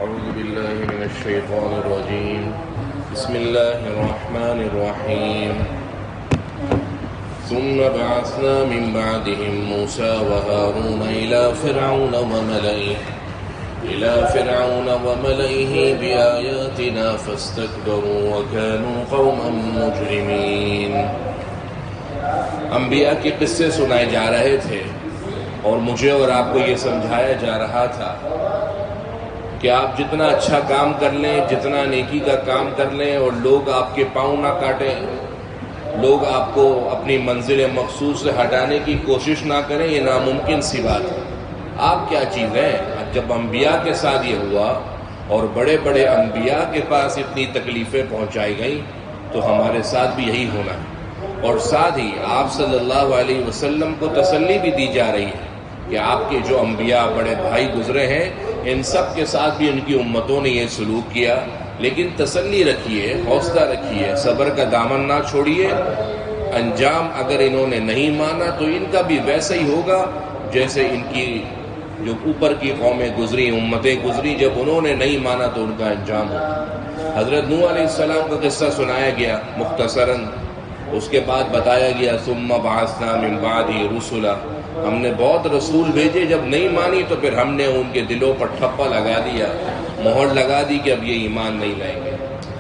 أعوذ بالله من الشيطان الرجيم بسم الله الرحمن الرحيم ثم بعثنا من بعدهم موسى وهارون إلى فرعون وملئه بآياتنا فاستكبروا وكانوا قوما مجرمين. انبیاء کے قصے سنائے جا رہے تھے اور مجھے اور آپ کو یہ سمجھایا جا رہا تھا کہ آپ جتنا اچھا کام کر لیں، جتنا نیکی کا کام کر لیں اور لوگ آپ کے پاؤں نہ کاٹیں، لوگ آپ کو اپنی منزل مخصوص سے ہٹانے کی کوشش نہ کریں، یہ ناممکن سی بات ہے. آپ کیا چیز ہیں؟ جب انبیاء کے ساتھ یہ ہوا اور بڑے بڑے انبیاء کے پاس اتنی تکلیفیں پہنچائی گئیں تو ہمارے ساتھ بھی یہی ہونا ہے. اور ساتھ ہی آپ صلی اللہ علیہ وسلم کو تسلی بھی دی جا رہی ہے کہ آپ کے جو انبیاء بڑے بھائی گزرے ہیں ان سب کے ساتھ بھی ان کی امتوں نے یہ سلوک کیا، لیکن تسلی رکھیے، حوصلہ رکھیے، صبر کا دامن نہ چھوڑیے. انجام اگر انہوں نے نہیں مانا تو ان کا بھی ویسا ہی ہوگا جیسے ان کی جو اوپر کی قومیں گزری، امتیں گزری، جب انہوں نے نہیں مانا تو ان کا انجام ہوگا. حضرت نوح علیہ السلام کا قصہ سنایا گیا مختصراً. اس کے بعد بتایا گیا ثم بعثنا من بعدہ رسلا، ہم نے بہت رسول بھیجے، جب نہیں مانی تو پھر ہم نے ان کے دلوں پر ٹھپا لگا دیا، مہر لگا دی کہ اب یہ ایمان نہیں لائیں گے.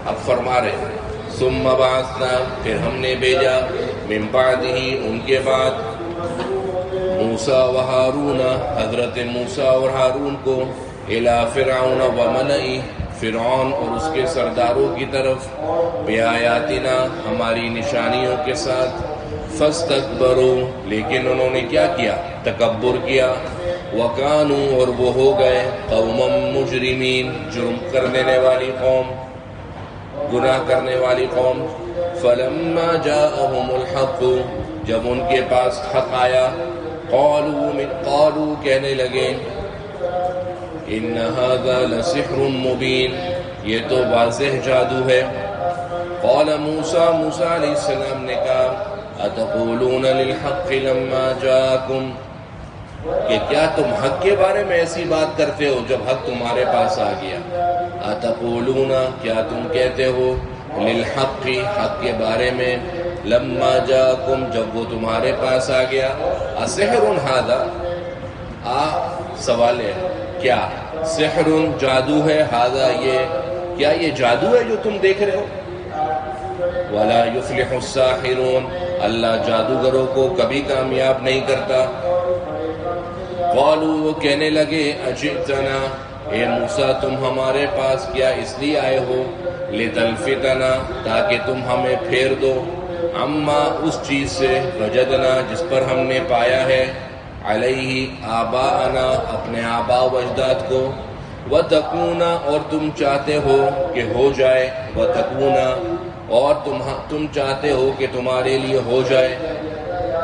اب فرما رہے ہیں ثم بعثنا، پھر ہم نے بھیجا من بعدہ، ان کے بعد، موسیٰ و ہارون، حضرت موسیٰ اور ہارون کو، الی فرعون و ملئہ، فرعون اور اس کے سرداروں کی طرف، بآیاتنا، ہماری نشانیوں کے ساتھ، فاستکبروا، لیکن انہوں نے کیا کیا؟ تکبر کیا. وکانوا، اور وہ ہو گئے، قوما مجرمین، جرم کرنے والی قوم، گناہ کرنے والی قوم. فلما جاءہم الحق، جب ان کے پاس حق آیا، قالوا کہنے لگے، ان ھذا لسحر مبین، یہ تو واضح جادو ہے. قال موسیٰ، موسیٰ علیہ السلام نے کہا، اتقولون للحق لما جاءکم، کہ کیا تم حق کے بارے میں ایسی بات کرتے ہو جب حق تمہارے پاس آ گیا؟ اتقولون، کیا تم کہتے ہو، للحق، حق کے بارے میں، لما جاءکم، جب وہ تمہارے پاس آ گیا. اسحر ھذا، سوال ہے، کیا سحر جادو ہے؟ ھذا، یہ کیا یہ جادو ہے جو تم دیکھ رہے ہو؟ ولا یفلح الساحرون، اللہ جادوگروں کو کبھی کامیاب نہیں کرتا. قالوا، وہ کہنے لگے، اجئتنا، اے موسیٰ تم ہمارے پاس کیا اس لیے آئے ہو؟ لتلفتنا، تاکہ تم ہمیں پھیر دو، عما، اس چیز سے، وجدنا، جس پر ہم نے پایا ہے، علیہ آباءنا، اپنے آباء و اجداد کو، وتکونا، اور تم چاہتے ہو کہ ہو جائے، وتکونا، اور تم چاہتے ہو کہ تمہارے لیے ہو جائے،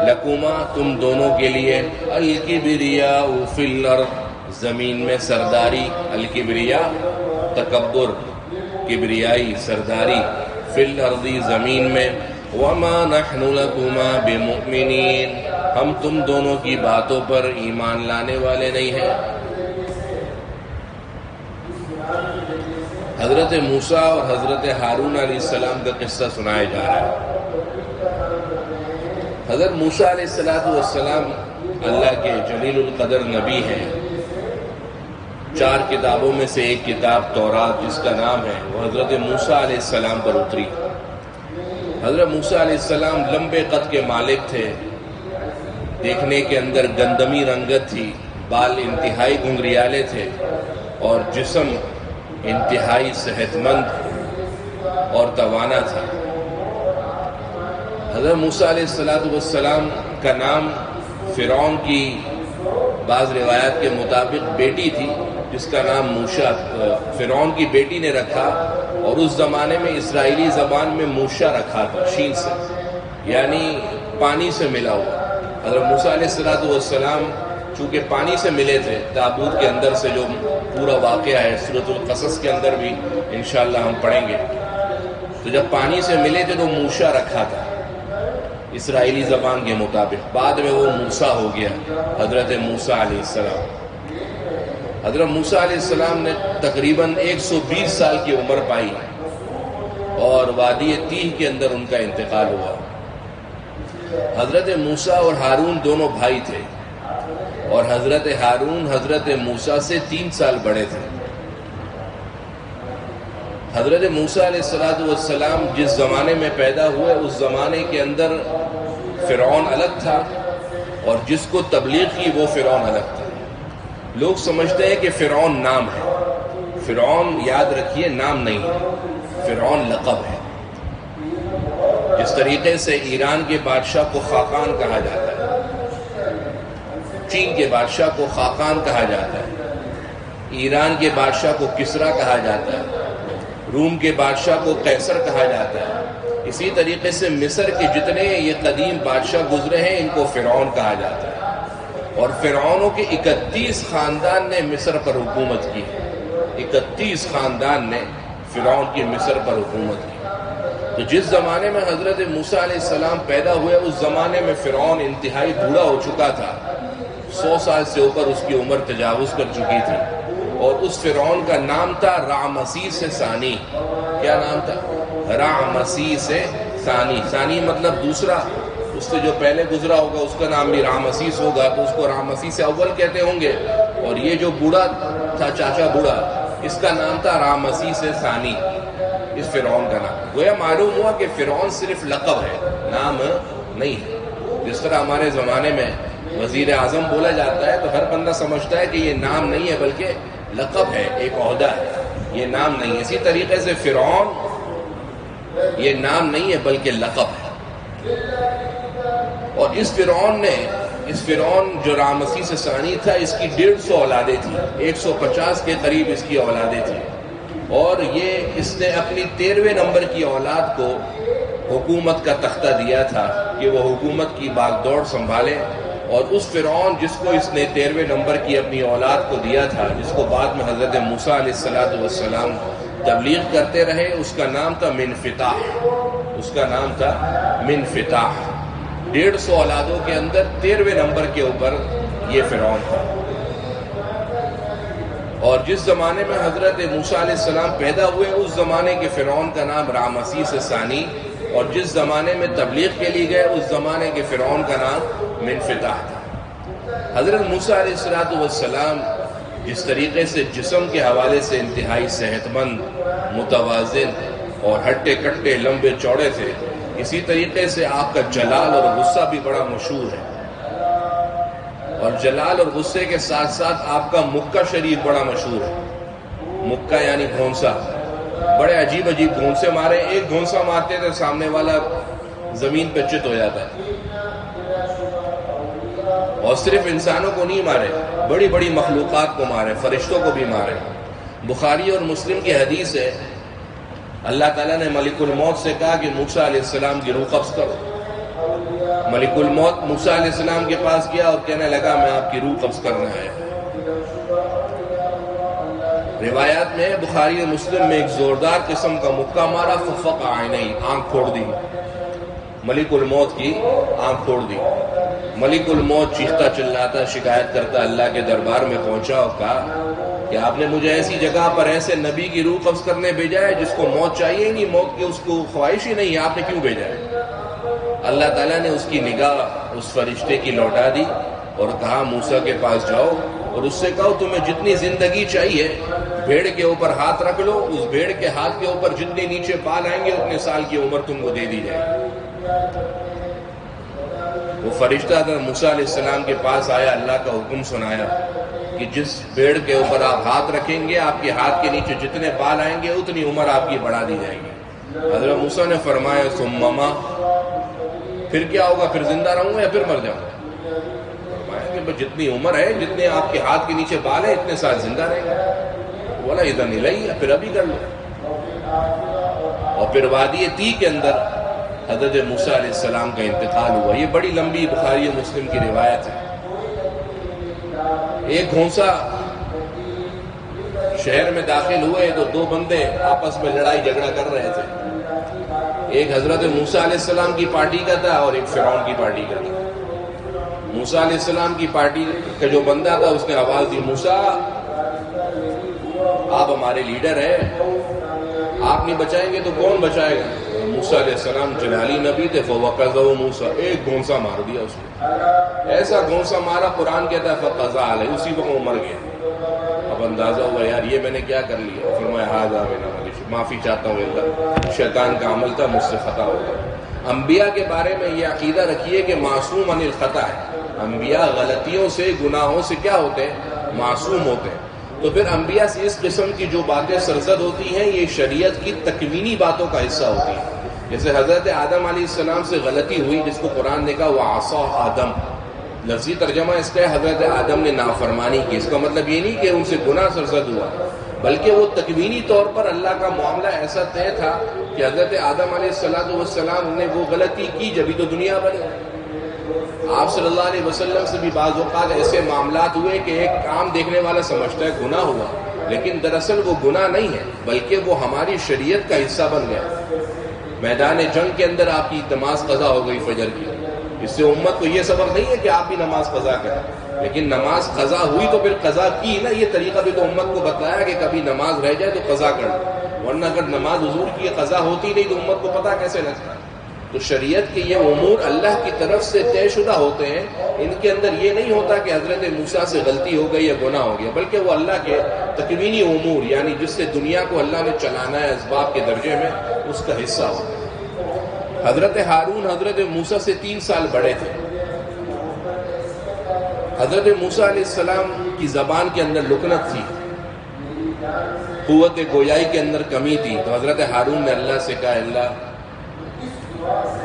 لکما، تم دونوں کے لیے، الکبریاء فی الارض، زمین میں سرداری، الکبریاء تکبر، کبریائی سرداری، فی الارض، زمین میں، وما نحن لکما بمؤمنین، ہم تم دونوں کی باتوں پر ایمان لانے والے نہیں ہیں. حضرت موسیٰ اور حضرت ہارون علیہ السلام کا قصہ سنایا جا رہا ہے. حضرت موسیٰ علیہ السلام اللہ کے جلیل القدر نبی ہیں. 4 کتابوں میں سے ایک کتاب تورات جس کا نام ہے، وہ حضرت موسیٰ علیہ السلام پر اتری. حضرت موسیٰ علیہ السلام لمبے قد کے مالک تھے، دیکھنے کے اندر گندمی رنگت تھی، بال انتہائی گھنگریالے تھے اور جسم انتہائی صحت مند اور توانا تھا. حضرت موسیٰ علیہ السلام کا نام فرعون کی بعض روایات کے مطابق بیٹی تھی جس کا نام موشا، فرعون کی بیٹی نے رکھا، اور اس زمانے میں اسرائیلی زبان میں موشا رکھا تھا، شین سے، یعنی پانی سے ملا ہوا. حضرت موسیٰ علیہ السلام چونکہ پانی سے ملے تھے، تابوت کے اندر سے جو پورا واقعہ ہے سورۃ القصص کے اندر بھی انشاءاللہ ہم پڑھیں گے، تو جب پانی سے ملے تھے تو موشا رکھا تھا اسرائیلی زبان کے مطابق. بعد میں وہ موسیٰ ہو گیا، حضرت موسیٰ علیہ السلام. حضرت موسیٰ علیہ السلام نے تقریباً 120 سال کی عمر پائی اور وادی تیہ کے اندر ان کا انتقال ہوا۔ حضرت موسیٰ اور ہارون دونوں بھائی تھے، اور حضرت ہارون حضرت موسیٰ سے 3 سال بڑے تھے۔ حضرت موسیٰ علیہ السلام جس زمانے میں پیدا ہوئے اس زمانے کے اندر فرعون الگ تھا، اور جس کو تبلیغ کی وہ فرعون الگ تھا۔ لوگ سمجھتے ہیں کہ فرعون نام ہے، فرعون یاد رکھیے نام نہیں ہے، فرعون لقب ہے۔ جس طریقے سے ایران کے بادشاہ کو خاقان کہا جاتا ہے، چین کے بادشاہ کو خاقان کہا جاتا ہے، ایران کے بادشاہ کو کسرا کہا جاتا ہے، روم کے بادشاہ کو قیصر کہا جاتا ہے، اسی طریقے سے مصر کے جتنے یہ قدیم بادشاہ گزرے ہیں ان کو فرعون کہا جاتا ہے۔ اور فرعونوں کے 31 خاندان نے مصر پر حکومت کی، 31 خاندان نے فرعون کی مصر پر حکومت کی۔ تو جس زمانے میں حضرت موسیٰ علیہ السلام پیدا ہوئے اس زمانے میں فرعون انتہائی بوڑھا ہو چکا تھا، 100 سال سے اوپر اس کی عمر تجاوز کر چکی تھی، اور اس فرعون کا نام تھا رامسیس ثانی۔ کیا نام تھا؟ رامسیس ثانی۔ ثانی مطلب دوسرا، اس سے جو پہلے گزرا ہوگا اس کا نام بھی رامسیس ہوگا، تو اس کو رامسیس اول کہتے ہوں گے، اور یہ جو بوڑھا تھا چاچا بوڑھا، اس کا نام تھا رامسیس ثانی، اس فرعون کا نام۔ گویا معلوم ہوا کہ فرعون صرف لقب ہے، نام نہیں ہے۔ جس طرح ہمارے زمانے میں وزیر اعظم بولا جاتا ہے تو ہر بندہ سمجھتا ہے کہ یہ نام نہیں ہے بلکہ لقب ہے، ایک عہدہ ہے، یہ نام نہیں ہے۔ اسی طریقے سے فرعون یہ نام نہیں ہے بلکہ لقب ہے۔ اور اس فرعون جو رامسیس ثانی تھا، اس کی 150 اولادیں تھیں، 150 کے قریب اس کی اولادیں تھیں، اور اس نے اپنی 13ویں نمبر کی اولاد کو حکومت کا تختہ دیا تھا کہ وہ حکومت کی باغ دوڑ سنبھالے۔ اور اس فرعون جس کو اس نے 13ویں نمبر کی اپنی اولاد کو دیا تھا، جس کو بعد میں حضرت موسیٰ علیہ السلام تبلیغ کرتے رہے، اس کا نام تھا منفتاح، اس کا نام تھا منفتاح۔ 150 اولادوں کے اندر 13ویں نمبر کے اوپر یہ فرعون تھا۔ اور جس زمانے میں حضرت موسیٰ علیہ السلام پیدا ہوئے اس زمانے کے فرعون کا نام رامسیس ثانی، اور جس زمانے میں تبلیغ کے لیے گئے اس زمانے کے فرعون کا نام منفتاح تھا۔ حضرت موسیٰ علیہ السلام جس طریقے سے جسم کے حوالے سے انتہائی صحت مند، متوازن اور ہٹے کٹے لمبے چوڑے تھے، اسی طریقے سے آپ کا جلال اور غصہ بھی بڑا مشہور ہے، اور جلال اور غصے کے ساتھ ساتھ آپ کا مکہ شریف بڑا مشہور ہے۔ مکہ یعنی گھونسا، بڑے عجیب عجیب گھونسے مارے، ایک گھونسا مارتے تھے سامنے والا زمین پہ چت ہو جاتا ہے۔ اور صرف انسانوں کو نہیں مارے، بڑی بڑی مخلوقات کو مارے، فرشتوں کو بھی مارے۔ بخاری اور مسلم کی حدیث ہے، اللہ تعالیٰ نے ملک الموت سے کہا کہ موسیٰ علیہ السلام کی روح قبض کرو۔ ملک الموت موسیٰ علیہ السلام کے پاس گیا اور کہنے لگا میں آپ کی روح قبض کرنے آیا۔ روایات میں بخاری اور مسلم میں ایک زوردار قسم کا مکہ مارا، ففقع عینیہ، آنکھ پھوڑ دی، ملک الموت کی آنکھ پھوڑ دی۔ ملک الموت چیختا چلاتا شکایت کرتا اللہ کے دربار میں پہنچا اور کہا کہ آپ نے مجھے ایسی جگہ پر ایسے نبی کی روح قبض کرنے بھیجا ہے جس کو موت چاہیے ہی نہیں، موت کی اس کو خواہش ہی نہیں ہے، آپ نے کیوں بھیجا ہے؟ اللہ تعالیٰ نے اس کی نگاہ اس فرشتے کی لوٹا دی اور کہا موسیٰ کے پاس جاؤ اور اس سے کہو تمہیں جتنی زندگی چاہیے بھیڑ کے اوپر ہاتھ رکھ لو، اس بھیڑ کے ہاتھ کے اوپر جتنے نیچے بال آئیں گے اتنے سال کی عمر تم کو دے دی جائے گی۔ وہ فرشتہ اگر موسیٰ علیہ السلام کے پاس آیا، اللہ کا حکم سنایا کہ جس بھیڑ کے اوپر آپ ہاتھ رکھیں گے آپ کے ہاتھ کے نیچے جتنے بال آئیں گے اتنی عمر آپ کی بڑھا دی جائے گی۔ حضرت موسیٰ نے فرمایا ثم ما، پھر کیا ہوگا؟ پھر زندہ رہوں گا یا پھر مر جاؤں گا؟ فرمایا کہ جتنی عمر ہے، جتنے آپ کے ہاتھ کے نیچے بال ہیں اتنے سال زندہ رہیں گے۔ بولا اذن الیہ، پھر ابھی کر لو۔ اور پھر وادی تیہ کے اندر حضرت موسیٰ علیہ السلام کا انتقال ہوا۔ یہ بڑی لمبی بخاری و مسلم کی روایت ہے۔ ایک گھونسا شہر میں داخل ہوئے تو دو بندے آپس میں لڑائی جھگڑا کر رہے تھے، ایک حضرت موسیٰ علیہ السلام کی پارٹی کا تھا اور ایک فرعون کی پارٹی کا تھا۔ موسیٰ علیہ السلام کی پارٹی کا جو بندہ تھا اس نے آواز دی موسیٰ آپ ہمارے لیڈر ہیں، آپ نہیں بچائیں گے تو کون بچائے گا؟ موسیٰ علیہ السلام جلالی نبی تھے، فوقذہ موسیٰ، ایک گھونسا مار دیا اس کو، ایسا گھونسا مارا قرآن کہتا ہے فقضى علیہ، اسی وقت وہ مر گیا۔ اب اندازہ ہوا یار یہ میں نے کیا کر لیا، فرمایا ھذا من عمل، معافی چاہتا ہوں اللہ، شیطان کا عمل تھا، مجھ سے خطا ہو گیا۔ انبیاء کے بارے میں یہ عقیدہ رکھیے کہ معصوم عن الخطا ہے، انبیاء غلطیوں سے گناہوں سے کیا ہوتے ہیں؟ معصوم ہوتے ہیں۔ تو پھر انبیاء سے اس قسم کی جو باتیں سرزد ہوتی ہیں یہ شریعت کی تکوینی باتوں کا حصہ ہوتی ہیں۔ جیسے حضرت آدم علیہ السلام سے غلطی ہوئی جس کو قرآن نے کہا وعصى آدم، لفظی ترجمہ اس کا ہے حضرت آدم نے نافرمانی کی۔ اس کا مطلب یہ نہیں کہ ان سے گناہ سرزد ہوا، بلکہ وہ تکوینی طور پر اللہ کا معاملہ ایسا طے تھا کہ حضرت آدم علیہ السلام نے وہ غلطی کی جبھی تو دنیا بنی۔ آپ صلی اللہ علیہ وسلم سے بھی بعض اوقات ایسے معاملات ہوئے کہ ایک کام دیکھنے والا سمجھتا ہے گناہ ہوا، لیکن دراصل وہ گناہ نہیں ہے بلکہ وہ ہماری شریعت کا حصہ بن گیا۔ میدان جنگ کے اندر آپ کی نماز قضا ہو گئی فجر کی، اس سے امت کو یہ سبق نہیں ہے کہ آپ بھی نماز قضا کریں، لیکن نماز قضا ہوئی تو پھر قضا کی نا، یہ طریقہ بھی تو امت کو بتایا کہ کبھی نماز رہ جائے تو قضا کر لو، ورنہ اگر نماز حضور کی قضا ہوتی نہیں تو امت کو پتہ کیسے لگتا۔ تو شریعت کے یہ امور اللہ کی طرف سے طے شدہ ہوتے ہیں، ان کے اندر یہ نہیں ہوتا کہ حضرت موسیٰ سے غلطی ہو گئی یا گناہ ہو گیا، بلکہ وہ اللہ کے تکوینی امور یعنی جس سے دنیا کو اللہ نے چلانا ہے اسباب کے درجے میں، اس کا حصہ ہوتا ہے۔ حضرت ہارون حضرت موسیٰ سے 3 سال بڑے تھے۔ حضرت موسیٰ علیہ السلام کی زبان کے اندر لکنت تھی، قوت گویائی کے اندر کمی تھی، تو حضرت ہارون نے اللہ سے کہا اللہ،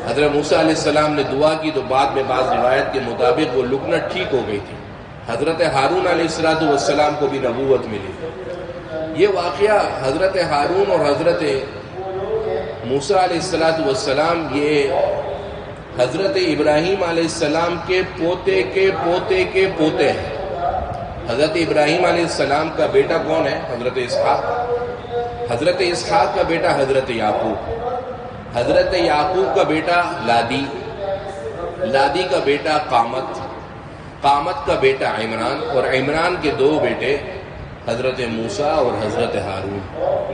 حضرت موسیٰ علیہ السلام نے دعا کی تو بعد میں بعض روایت کے مطابق وہ لکنت ٹھیک ہو گئی تھی۔ حضرت ہارون علیہ السلام کو بھی نبوت ملی۔ یہ واقعہ حضرت ہارون اور حضرت موسیٰ علیہ السلام یہ حضرت ابراہیم علیہ السلام کے پوتے کے پوتے کے پوتے ہیں۔ حضرت ابراہیم علیہ السلام کا بیٹا کون ہے؟ حضرت اسحاق۔ حضرت اسحاق کا بیٹا حضرت یعقوب، حضرت یعقوب کا بیٹا لادی، لادی کا بیٹا قامت، قامت کا بیٹا عمران، اور عمران کے 2 بیٹے حضرت موسیٰ اور حضرت ہارون۔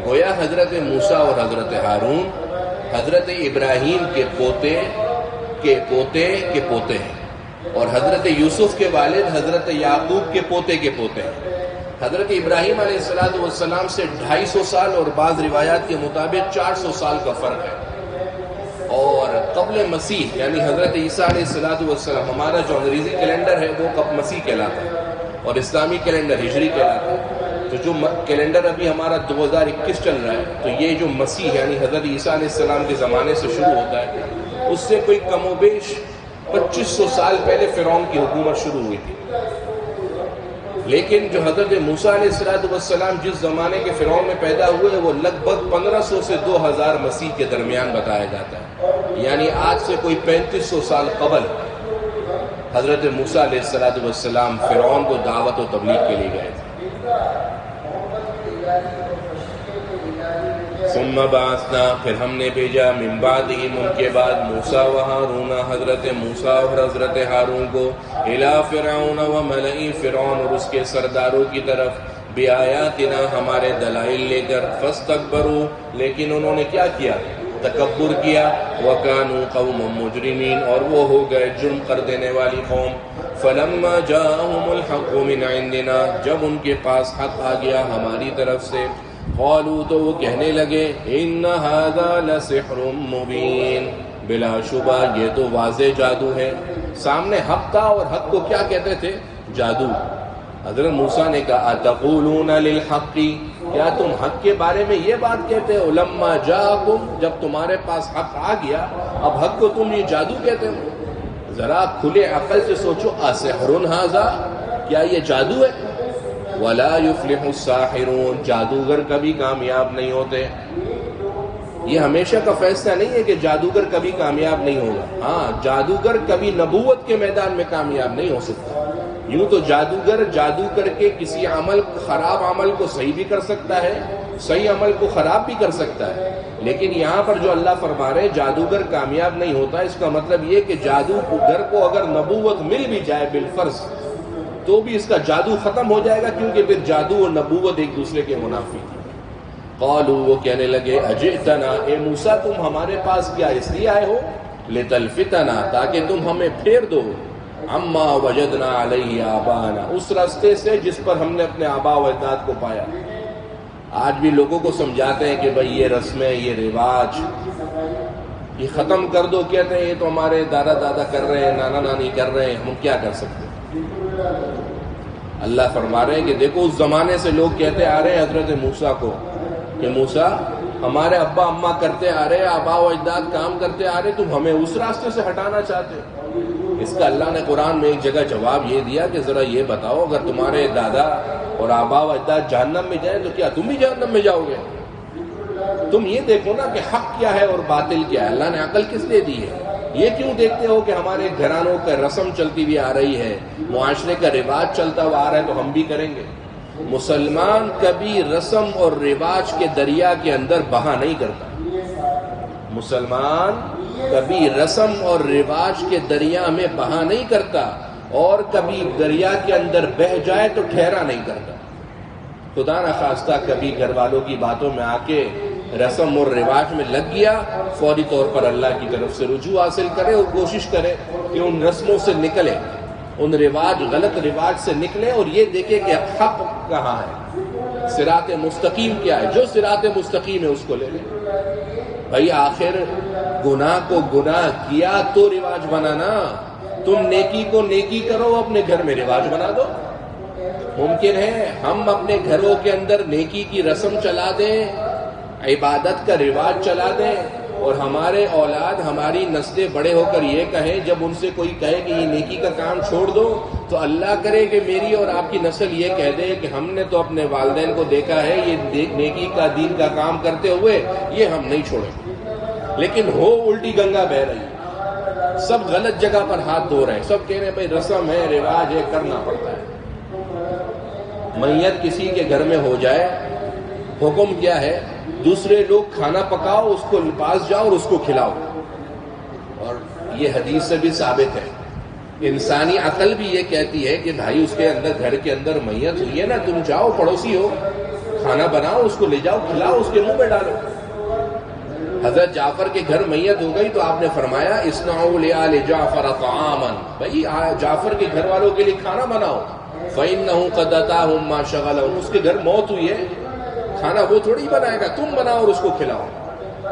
گویا حضرت موسیٰ اور حضرت ہارون حضرت ابراہیم کے پوتے کے پوتے کے پوتے ہیں، اور حضرت یوسف کے والد حضرت یعقوب کے پوتے کے پوتے ہیں۔ حضرت ابراہیم علیہ السلام سے 250 سال اور بعض روایات کے مطابق 400 سال کا فرق ہے، اور قبل مسیح یعنی حضرت عیسیٰ علیہ السلام، ہمارا جو انگریزی کیلنڈر ہے وہ قبل مسیح کہلاتا ہے اور اسلامی کیلنڈر ہجری کہلاتا ہے۔ تو جو کیلنڈر ابھی ہمارا 2021 چل رہا ہے، تو یہ جو مسیح یعنی حضرت عیسیٰ علیہ السلام کے زمانے سے شروع ہوتا ہے، اس سے کوئی کم و بیش 2500 سال پہلے فرعون کی حکومت شروع ہوئی تھی۔ لیکن جو حضرت موسیٰ علیہ السلام جس زمانے کے فرعون میں پیدا ہوئے وہ لگ بھگ 1500 سے 2000 مسیح کے درمیان بتایا جاتا ہے، یعنی آج سے کوئی 3500 سال قبل حضرت موسیٰ علیہ السلام فرعون کو دعوت و تبلیغ کے لیے گئے تھے۔ ثم بعثنا، پھر ہم نے بھیجا من بعدہم ان کے بعد موسیٰ و ہارون، حضرت موسیٰ اور حضرت ہارون کو الی فرعون و ملئ، فرعون اور اس کے سرداروں کی طرف، بآیاتنا ہمارے دلائل لے کر، فاستکبروا، لیکن انہوں نے کیا کیا؟ تکبر کیا، وکانوا قوما مجرمین، اور وہ ہو گئے جرم کر دینے والی قوم۔ فلما جاءہم الحق من عندنا، جب ان کے پاس حق آ گیا ہماری طرف سے، قالوا، تو وہ کہنے لگے، ان ھذا لسحر مبین، بلا شبہ یہ تو واضح جادو ہے۔ سامنے حق تھا اور حق کو کیا کہتے تھے؟ جادو۔ حضرت موسیٰ نے کہا اتقولون للحق، کیا تم حق کے بارے میں یہ بات کہتے ہو؟ لما جاءکم، جب تمہارے پاس حق آ گیا اب حق کو تم یہ جادو کہتے ہو؟ ذرا کھلے عقل سے سوچو، اسحر ھذا، کیا یہ جادو ہے؟ ولا یفلح الساحرون، جادوگر کبھی کامیاب نہیں ہوتے۔ یہ ہمیشہ کا فیصلہ نہیں ہے کہ جادوگر کبھی کامیاب نہیں ہوگا، ہاں جادوگر کبھی نبوت کے میدان میں کامیاب نہیں ہو سکتا۔ یوں تو جادوگر جادو کر کے کسی عمل، خراب عمل کو صحیح بھی کر سکتا ہے، صحیح عمل کو خراب بھی کر سکتا ہے، لیکن یہاں پر جو اللہ فرما رہے جادوگر کامیاب نہیں ہوتا، اس کا مطلب یہ کہ جادوگر کو اگر نبوت مل بھی جائے بالفرض، تو بھی اس کا جادو ختم ہو جائے گا، کیونکہ پھر جادو اور نبوت ایک دوسرے کے منافی تھی۔ قالوا، وہ کہنے لگے، اجئتنا، اے موسیٰ تم ہمارے پاس کیا اس لیے آئے ہو؟ لتلفتنا، تاکہ تم ہمیں پھیر دو، عما وجدنا علیہ آبانا، اس راستے سے جس پر ہم نے اپنے آبا و اجداد کو پایا۔ آج بھی لوگوں کو سمجھاتے ہیں کہ بھئی یہ رسمیں، یہ رواج، یہ ختم کر دو، کہتے ہیں یہ تو ہمارے دادا دادا کر رہے ہیں، نانا نانی کر رہے ہیں، ہم کیا کر سکتے ہیں؟ اللہ فرما رہے ہیں کہ دیکھو اس زمانے سے لوگ کہتے آ رہے ہیں حضرت موسیٰ کو کہ موسیٰ ہمارے ابا اما کرتے آ رہے، آبا و اجداد کام کرتے آ رہے، تم ہمیں اس راستے سے ہٹانا چاہتے ہو؟ اس کا اللہ نے قرآن میں ایک جگہ جواب یہ دیا کہ ذرا یہ بتاؤ، اگر تمہارے دادا اور آبا و اجداد جہنم میں جائیں تو کیا تم بھی جہنم میں جاؤ گے؟ تم یہ دیکھو نا کہ حق کیا ہے اور باطل کیا ہے۔ اللہ نے عقل کس لیے دی ہے؟ یہ کیوں دیکھتے ہو کہ ہمارے گھرانوں کا رسم چلتی ہوئی آ رہی ہے، معاشرے کا رواج چلتا ہوا آ رہا ہے تو ہم بھی کریں گے؟ مسلمان کبھی رسم اور رواج کے دریا کے اندر بہا نہیں کرتا۔ مسلمان کبھی رسم اور رواج کے دریا میں بہا نہیں کرتا، اور کبھی دریا کے اندر بہ جائے تو ٹھہرا نہیں کرتا۔ خدا نہ خواستہ کبھی گھر والوں کی باتوں میں آ کے رسم اور رواج میں لگ گیا، فوری طور پر اللہ کی طرف سے رجوع حاصل کرے اور کوشش کرے کہ ان رسموں سے نکلے، ان رواج، غلط رواج سے نکلے، اور یہ دیکھے کہ حق کہاں ہے، صراط مستقیم کیا ہے۔ جو صراط مستقیم ہے اس کو لے لے۔ بھائی آخر گناہ کو گناہ کیا تو رواج بنانا، تم نیکی کو نیکی کرو، اپنے گھر میں رواج بنا دو۔ ممکن ہے ہم اپنے گھروں کے اندر نیکی کی رسم چلا دیں، عبادت کا رواج چلا دیں، اور ہمارے اولاد، ہماری نسلیں بڑے ہو کر یہ کہیں، جب ان سے کوئی کہے کہ یہ نیکی کا کام چھوڑ دو، تو اللہ کرے کہ میری اور آپ کی نسل یہ کہہ دے کہ ہم نے تو اپنے والدین کو دیکھا ہے یہ نیکی کا، دین کا کام کرتے ہوئے، یہ ہم نہیں چھوڑیں۔ لیکن ہو الٹی گنگا بہ رہی، سب غلط جگہ پر ہاتھ دھو رہے ہیں، سب کہہ رہے ہیں بھائی رسم ہے، رواج ہے، کرنا پڑتا ہے۔ میت کسی کے گھر میں ہو جائے، حکم کیا ہے؟ دوسرے لوگ کھانا پکاؤ، اس کو پاس جاؤ اور اس کو کھلاؤ۔ اور یہ حدیث سے بھی ثابت ہے، انسانی عقل بھی یہ کہتی ہے کہ بھائی اس کے اندر، گھر کے اندر میت ہوئی ہے نا، تم جاؤ، پڑوسی ہو، کھانا بناؤ، اس کو لے جاؤ، کھلاؤ، اس کے منہ میں ڈالو۔ حضرت جعفر کے گھر میت ہو گئی تو آپ نے فرمایا اصنعوا لآل جعفر طعاما، بھائی جعفر کے گھر والوں کے لیے کھانا بناؤ، فإنه قد أتاهم ما شغلهم، اس کے گھر موت ہوئی ہے، کھانا وہ تھوڑی بنائے گا، تم بناؤ اور اس کو کھلاؤ۔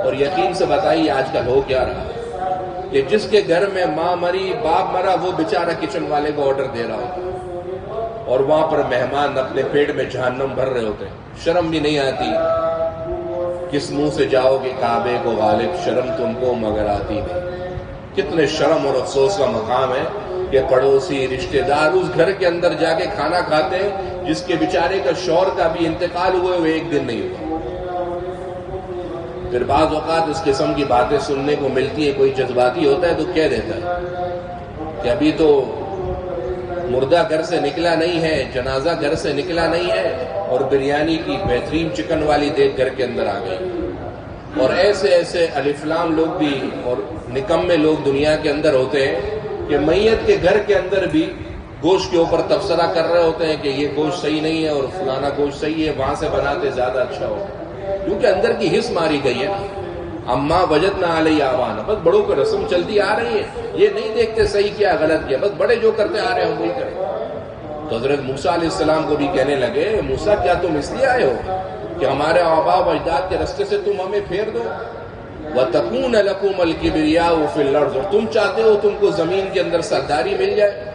اور یقین سے بتائیے آج کل ہو کیا رہا ہے کہ جس کے گھر میں ماں مری، باپ مرا، وہ بیچارہ کچن والے کو آرڈر دے رہا ہوتا، اور وہاں پر مہمان اپنے پیٹ میں جہنم بھر رہے ہوتے ہیں، شرم بھی نہیں آتی۔ کس منہ سے جاؤ گے کعبے کو غالب، شرم تم کو مگر آتی نہیں۔ کتنے شرم اور افسوس کا مقام ہے کہ پڑوسی، رشتہ دار اس گھر کے اندر جا کے کھانا کھاتے ہیں جس کے بیچارے کا شوہر کا بھی انتقال ہوئے ہوئے ایک دن نہیں ہوا۔ پھر بعض اوقات اس قسم کی باتیں سننے کو ملتی ہیں، کوئی جذباتی ہوتا ہے تو کہہ دیتا ہے کہ ابھی تو مردہ گھر سے نکلا نہیں ہے، جنازہ گھر سے نکلا نہیں ہے، اور بریانی کی بہترین چکن والی دیکھ گھر کے اندر آ گئی۔ اور ایسے ایسے الف لام لوگ بھی اور نکمے لوگ دنیا کے اندر ہوتے ہیں کہ میت کے گھر کے اندر بھی گوشت کے اوپر تبصرہ کر رہے ہوتے ہیں کہ یہ گوشت صحیح نہیں ہے اور فلانا گوشت صحیح ہے، وہاں سے بناتے زیادہ اچھا ہو، کیونکہ اندر کی حس ماری گئی ہے۔ اما وجدنا علیہ آبانا، بس بڑوں کو رسم چلتی آ رہی ہے، یہ نہیں دیکھتے صحیح کیا غلط کیا، بس بڑے جو کرتے آ رہے ہیں ہم وہی کریں۔ تو حضرت موسیٰ علیہ السلام کو بھی کہنے لگے موسیٰ کیا تم اس لیے آئے ہو کہ ہمارے آبا و اجداد کے رستے سے تم ہمیں پھیر دو؟ وَتَكُونَ لَكُمُ الْكِبْرِيَاءُ فِي الْأَرْضِ، اور تم چاہتے ہو تم کو زمین کے اندر سرداری مل جائے۔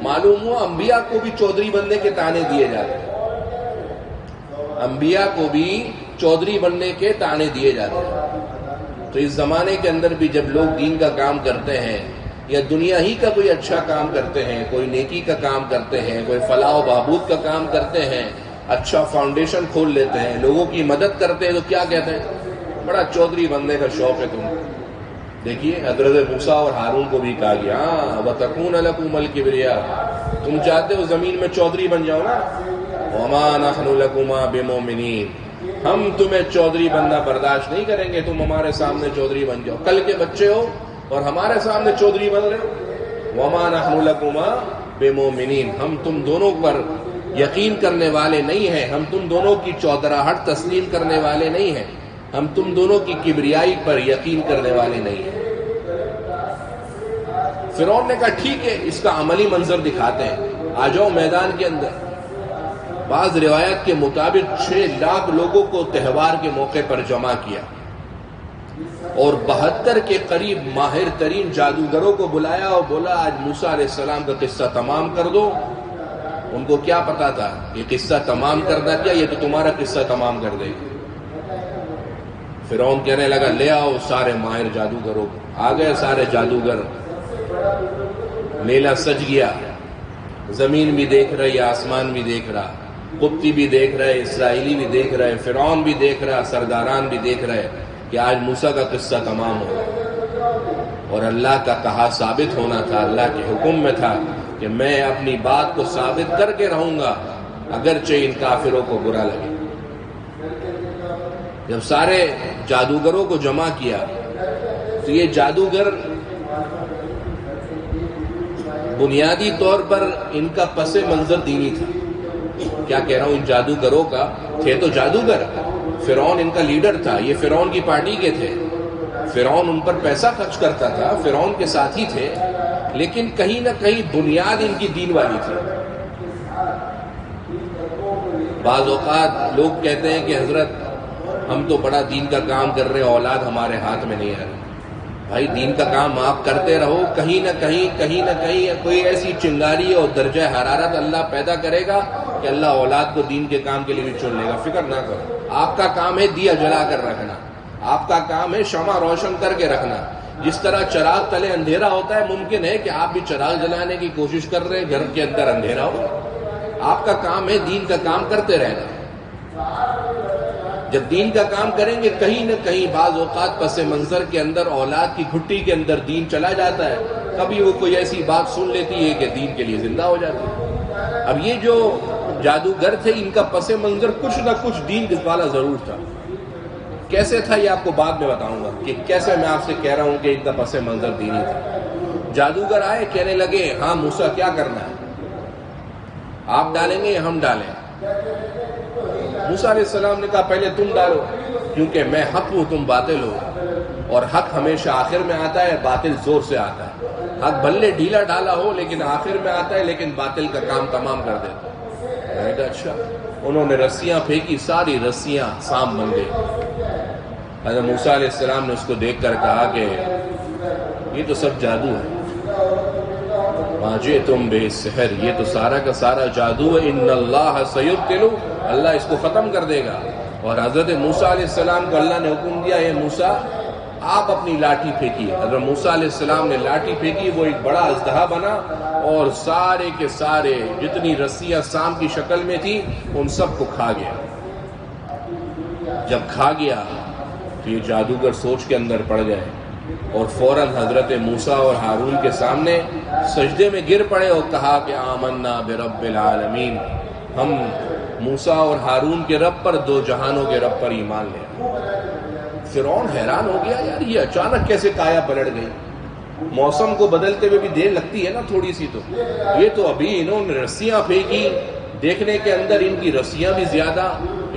معلوم ہوا انبیاء کو بھی چودھری بننے کے تانے دیے جاتے ہیں، انبیاء کو بھی چودھری بننے کے تانے دیے جاتے ہیں۔ تو اس زمانے کے اندر بھی جب لوگ دین کا کام کرتے ہیں یا دنیا ہی کا کوئی اچھا کام کرتے ہیں، کوئی نیکی کا کام کرتے ہیں، کوئی فلاح و بہبود کا کام کرتے ہیں، اچھا فاؤنڈیشن کھول لیتے ہیں، لوگوں کی مدد کرتے ہیں، تو کیا کہتے ہیں؟ بڑا چودھری بننے کا شوق ہے تم کو۔ دیکھیے حضرت موسیٰ اور ہارون کو بھی کہا گیا وَتَكُونَ لَكُمُ الْكِبْرِيَاءُ، تم چاہتے ہو زمین میں چودھری بن جاؤ نا، وَمَا نَحْنُ لَكُمَا بِمُؤْمِنِينَ، ہم تمہیں چودھری بننا برداشت نہیں کریں گے، تم ہمارے سامنے چودھری بن جاؤ، کل کے بچے ہو اور ہمارے سامنے چودھری بن رہے ہو۔ وَمَا نَحْنُ لَكُمَا بِمُؤْمِنِينَ، ہم تم دونوں پر یقین کرنے والے نہیں ہیں، ہم تم دونوں کی چودراہٹ تسلیم کرنے والے نہیں ہیں، ہم تم دونوں کی کبریائی پر یقین کرنے والے نہیں ہیں۔ فرعون نے کہا ٹھیک ہے، اس کا عملی منظر دکھاتے ہیں، آ جاؤ میدان کے اندر۔ بعض روایت کے مطابق 6 لاکھ لوگوں کو تہوار کے موقع پر جمع کیا اور 72 کے قریب ماہر ترین جادوگروں کو بلایا اور بولا آج موسیٰ علیہ السلام کا قصہ تمام کر دو۔ ان کو کیا پتا تھا یہ قصہ تمام کرنا کیا، یہ تو تمہارا قصہ تمام کر دے گی۔ فرعون کہنے لگا لے آؤ سارے ماہر جادوگروں کو۔ آ گئے سارے جادوگر، میلہ سج گیا، زمین بھی دیکھ رہی، آسمان بھی دیکھ رہا، قبطی بھی دیکھ رہے، اسرائیلی بھی دیکھ رہے، فرعون بھی دیکھ رہا، سرداران بھی دیکھ رہے کہ آج موسیٰ کا قصہ تمام ہو گیا۔ اور اللہ کا کہا ثابت ہونا تھا، اللہ کے حکم میں تھا کہ میں اپنی بات کو ثابت کر کے رہوں گا اگرچہ ان کافروں کو برا لگے۔ جب سارے جادوگروں کو جمع کیا تو یہ جادوگر بنیادی طور پر ان کا پس منظر دینی تھا۔ کیا کہہ رہا ہوں، ان جادوگروں کا تھے تو جادوگر، فرعون ان کا لیڈر تھا، یہ فرعون کی پارٹی کے تھے، فرعون ان پر پیسہ خرچ کرتا تھا، فرعون کے ساتھی تھے، لیکن کہیں نہ کہیں بنیاد ان کی دین والی تھی۔ بعض اوقات لوگ کہتے ہیں کہ حضرت ہم تو بڑا دین کا کام کر رہے ہیں، اولاد ہمارے ہاتھ میں نہیں آ رہی۔ بھائی دین کا کام آپ کرتے رہو، کہیں نہ کہیں کوئی ایسی چنگاری اور درجہ حرارت اللہ پیدا کرے گا کہ اللہ اولاد کو دین کے کام کے لیے بھی چن لے گا۔ فکر نہ کرو، آپ کا کام ہے دیا جلا کر رکھنا، آپ کا کام ہے شمع روشن کر کے رکھنا۔ جس طرح چراغ تلے اندھیرا ہوتا ہے، ممکن ہے کہ آپ بھی چراغ جلانے کی کوشش کر رہے ہیں، گھر کے اندر اندھیرا ہو۔ آپ کا کام ہے دین کا کام کرتے رہنا۔ جب دین کا کام کریں گے کہیں نہ کہیں بعض اوقات پس منظر کے اندر اولاد کی گھٹی کے اندر دین چلا جاتا ہے، کبھی وہ کوئی ایسی بات سن لیتی ہے کہ دین کے لیے زندہ ہو جاتی ہے۔ اب یہ جو جادوگر تھے ان کا پس منظر کچھ نہ کچھ دین والا ضرور تھا۔ کیسے تھا یہ آپ کو بعد میں بتاؤں گا کہ کیسے میں آپ سے کہہ رہا ہوں کہ ان کا پس منظر دینی تھا۔ جادوگر آئے، کہنے لگے ہاں موسیٰ کیا کرنا ہے، آپ ڈالیں گے یا ہم ڈالیں؟ موسیٰ علیہ السلام نے کہا پہلے تم ڈالو، کیونکہ میں حق ہوں تم باطل ہو، اور حق ہمیشہ آخر میں آتا ہے، باطل زور سے آتا ہے۔ حق بھلے ڈھیلا ڈالا ہو لیکن آخر میں آتا ہے، لیکن باطل کا کام تمام کر دیتا ہے۔ میں نے کہا اچھا۔ انہوں نے رسیاں پھینکی، ساری رسیاں سانپ بن گئی۔ حضرت موسیٰ علیہ السلام نے اس کو دیکھ کر کہا کہ یہ تو سب جادو ہے، ماجے تم بے سحر، یہ تو سارا کا سارا جادو ہے، ان اللہ سیبطلہ، اللہ اس کو ختم کر دے گا۔ اور حضرت موسیٰ علیہ السلام کو اللہ نے حکم دیا اے موسیٰ آپ اپنی لاٹھی پھینکیے۔ حضرت موسیٰ علیہ السلام نے لاٹھی پھینکی، وہ ایک بڑا اژدہا بنا اور سارے کے سارے جتنی رسیاں سانپ کی شکل میں تھی ان سب کو کھا گیا۔ جب کھا گیا تو یہ جادوگر سوچ کے اندر پڑ گئے اور فوراً حضرت موسیٰ اور ہارون کے سامنے سجدے میں گر پڑے اور کہا کہ آمنا برب العالمین، ہم موسیٰ اور ہارون کے رب پر، دو جہانوں کے رب پر ایمان لے۔ فرعون حیران ہو گیا، یار یہ اچانک کیسے کایا پلٹ گئی؟ موسم کو بدلتے ہوئے بھی دیر لگتی ہے نا تھوڑی سی، تو یہ تو ابھی انہوں نے رسیاں پھینکی، دیکھنے کے اندر ان کی رسیاں بھی زیادہ،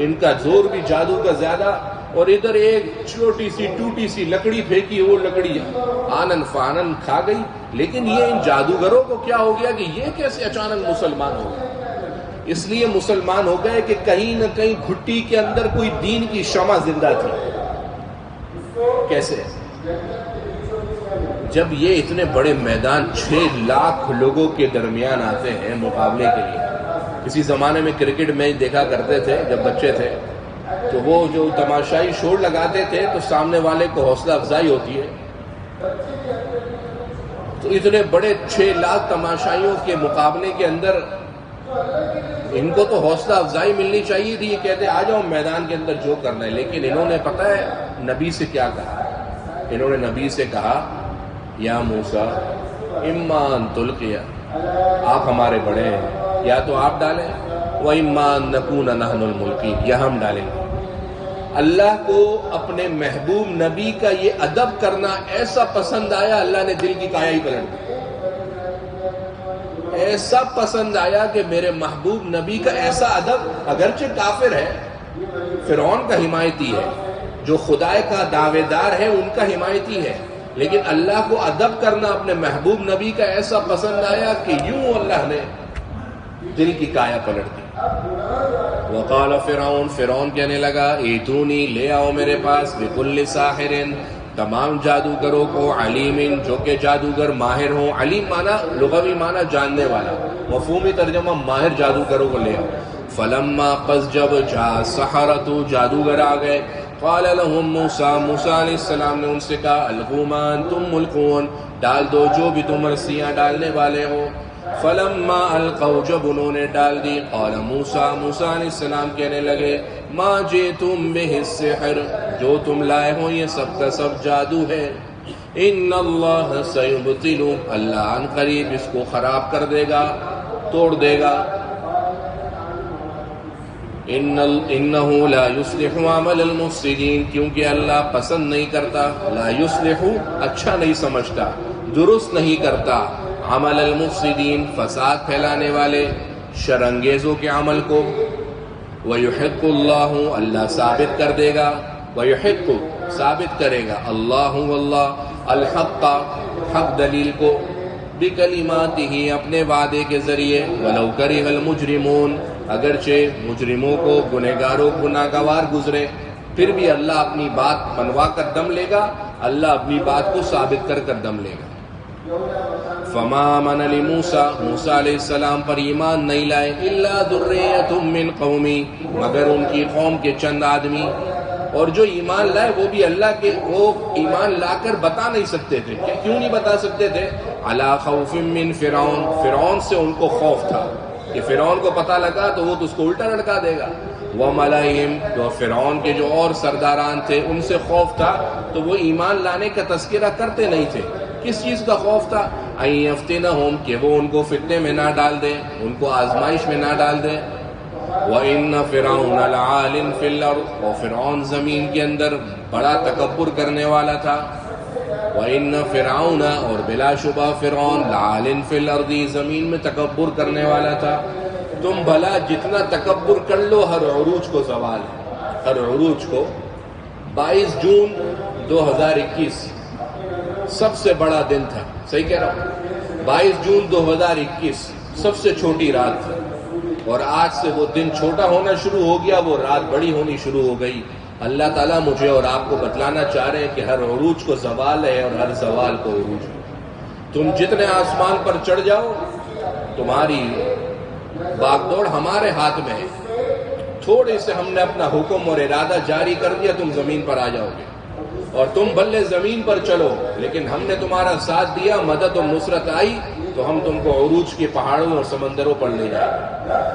ان کا زور بھی جادو کا زیادہ، اور ادھر ایک چھوٹی سی ٹوٹی سی لکڑی پھینکی، وہ لکڑی آنن فانن کھا گئی۔ لیکن یہ ان جادوگروں کو کیا ہو گیا کہ یہ کیسے اچانک مسلمان ہو گئے؟ اس لیے مسلمان ہو گئے کہ کہیں نہ کہیں گھٹی کے اندر کوئی دین کی شمع زندہ تھی۔ کیسے؟ جب یہ اتنے بڑے میدان 6 لاکھ لوگوں کے درمیان آتے ہیں مقابلے کے لیے۔ کسی زمانے میں کرکٹ میچ دیکھا کرتے تھے جب بچے تھے، تو وہ جو تماشائی شور لگاتے تھے تو سامنے والے کو حوصلہ افزائی ہوتی ہے۔ تو اتنے بڑے 6 لاکھ تماشائیوں کے مقابلے کے اندر ان کو تو حوصلہ افزائی ملنی چاہیے تھی، یہ کہتے آ جاؤ میدان کے اندر جو کرنا ہے۔ لیکن انہوں نے پتہ ہے نبی سے کیا کہا؟ انہوں نے نبی سے کہا یا موسیٰ اما ان تلقی، آپ ہمارے بڑے ہیں، یا تو آپ ڈالیں، وَإِمَّا أَن نَّكُونَ نَحْنُ الْمُلْقِينَ، یا ہم ڈالیں گے۔ اللہ کو اپنے محبوب نبی کا یہ ادب کرنا ایسا پسند آیا، اللہ نے دل کی کایا ہی پلٹ دی۔ ایسا پسند آیا کہ میرے محبوب نبی کا ایسا ادب، اگرچہ کافر ہے، فرعون کا حمایتی ہے، جو خدا کا دعوے دار ہے ان کا حمایتی ہے، لیکن اللہ کو ادب کرنا اپنے محبوب نبی کا ایسا پسند آیا کہ یوں اللہ نے دل کی کایا پلٹ دی۔ وقال فرعون کہنے لگا ایتونی، لے آؤ میرے پاس، بکل ساحر، تمام جادوگروں کو، علیم، جو کہ جادوگر ماہر ہوں، علیم مانا لغوی مانا جاننے والا، مفہومی ترجمہ ماہر جادوگروں کو لے آؤ۔ فلما، پس جب جاء السحرۃ، جادوگر آ گئے، قال لهم موسیٰ علیہ السلام نے ان سے کہا القوا ما انتم ملقون، ڈال دو جو بھی تم رسیاں ڈالنے والے ہو۔ فلما القوا، جب انہوں نے ڈال دی، قال موسیٰ علیہ السلام کہنے لگے ما جئتم بہ السحر، جو تم لائے ہو یہ سب کا سب جادو ہے، ان اللہ سیبطل، اللہ عن قریب اس کو خراب کر دے گا، توڑ دے گا۔ انہ لا یصلح عمل المفسدین، کیونکہ اللہ پسند نہیں کرتا، لا یصلح اچھا نہیں سمجھتا، درست نہیں کرتا، عمل المفسدین فساد پھیلانے والے شرانگیزوں کے عمل کو، ویحق اللہ، اللہ ثابت کر دے گا، ویحق ثابت کرے گا، اللہ واللہ الحق، حق دلیل کو، بکلماتہ اپنے وعدے کے ذریعے، ولو کرہ المجرمون، اگرچہ مجرموں کو، گنہگاروں کو ناگوار گزرے، پھر بھی اللہ اپنی بات منوا کر دم لے گا، اللہ اپنی بات کو ثابت کر کر دم لے گا۔ فما آمن لموسیٰ، موسیٰ علیہ السلام پر ایمان نہیں لائے، الا ذریۃ من قومی، مگر ان کی قوم کے چند آدمی، اور جو ایمان لائے وہ بھی اللہ کے، وہ ایمان لا کر بتا نہیں سکتے تھے، کیوں نہیں بتا سکتے تھے؟ علی خوف من فرعون، فرعون سے ان کو خوف تھا کہ فرعون کو پتہ لگا تو وہ تو اس کو الٹا لٹکا دے گا، وملئہم، جو فرعون کے جو اور سرداران تھے ان سے خوف تھا، تو وہ ایمان لانے کا تذکرہ کرتے نہیں تھے۔ کس چیز کا خوف تھا؟ ان یفتنہم، کہ وہ ان کو فتنے میں نہ ڈال دے، ان کو آزمائش میں نہ ڈال دے۔ وَإِنَّ فِرْعَوْنَ لَعَالٍ فِي الْأَرْضِ، اور فرعون زمین کے اندر بڑا تکبر کرنے والا تھا۔ وَإِنَّ فِرْعَوْنَ، اور بلا شبہ فرعون، لَعَالٍ فِي الْأَرْضِ، زمین میں تکبر کرنے والا تھا۔ تم بھلا جتنا تکبر کر لو، ہر عروج کو زوال ہے، ہر عروج کو۔ 22 جون 2021 سب سے بڑا دن تھا، صحیح کہہ رہا ہوں، 22 جون 2021 سب سے چھوٹی رات تھی، اور آج سے وہ دن چھوٹا ہونا شروع ہو گیا، وہ رات بڑی ہونی شروع ہو گئی۔ اللہ تعالیٰ مجھے اور آپ کو بتلانا چاہ رہے ہیں کہ ہر عروج کو زوال ہے اور ہر زوال کو عروج ہے۔ تم جتنے آسمان پر چڑھ جاؤ، تمہاری باغ دوڑ ہمارے ہاتھ میں ہے، تھوڑے سے ہم نے اپنا حکم اور ارادہ جاری کر دیا، تم زمین پر آ جاؤ گے، اور تم بلے زمین پر چلو، لیکن ہم نے تمہارا ساتھ دیا، مدد و نصرت آئی تو ہم تم کو عروج کے پہاڑوں اور سمندروں پر لے جائیں گے۔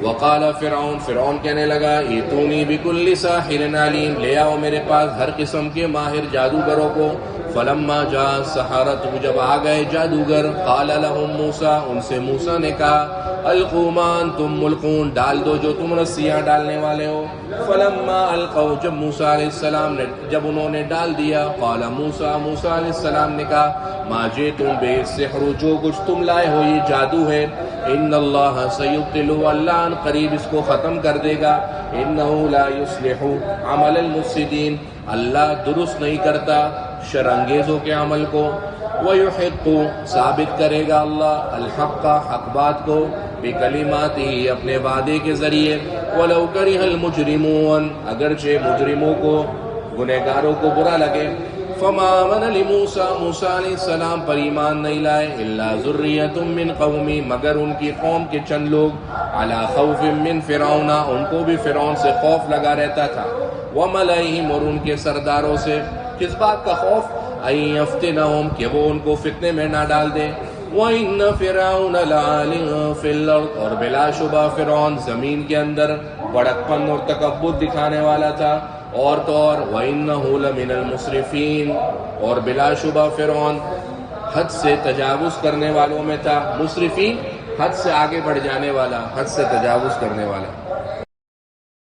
وقال فرعون، فرعون کہنے لگا ایتونی بکل ساحر علیم، لے آؤ میرے پاس ہر قسم کے ماہر جادوگروں کو۔ فلما جاء السحرۃ، جب آ گئے جادوگر، قال لهم موسیٰ، ان سے موسیٰ نے کہا القوا ما انتم ملقون، ڈال دو جو تم رسیاں ڈالنے والے ہو۔ فلما القوا، جب موسیٰ علیہ السلام نے، جب انہوں نے ڈال دیا، قال موسیٰ علیہ السلام نے کہا ما جئتم بہ السحر، جو کچھ تم لائے ہو یہ جادو ہے، ان اللہ سیبطل، اللہ ان قریب اس کو ختم کر دے گا، انہ لا یصلح عمل المفسدین، اللہ درست نہیں کرتا شرانگیزوں کے عمل کو، ویحق، ثابت کرے گا اللہ الحق، حق بات کو، بکلماتہ، اپنے وعدے کے ذریعے، ولو کرہ المجرمون، اگرچہ مجرموں کو، گنہگاروں کو برا لگے۔ فما آمن لموسیٰ، موسیٰ علیہ السلام پر ایمان نہیں لائے، الا ذریۃ من قومی، مگر ان کی قوم کے چند لوگ، علی خوف من فرعون، ان کو بھی فرعون سے خوف لگا رہتا تھا، وملئہم، اور ان کے سرداروں سے۔ کس بات کا خوف؟ ان یفتنہم، کہ وہ ان کو فتنے میں نہ ڈال دے۔ وَإِنَّ فِرْعَوْنَ لَعَالٍ فِي الْأَرْضِ، اور بلا شبہ فرعون زمین کے اندر بڑکپن اور تکبر دکھانے والا تھا، اور تو اور وَإِنَّهُ لَمِنَ الْمُسْرِفِينَ، اور بلا شبہ فرعون حد سے تجاوز کرنے والوں میں تھا۔ مسرفین، حد سے آگے بڑھ جانے والا، حد سے تجاوز کرنے والا۔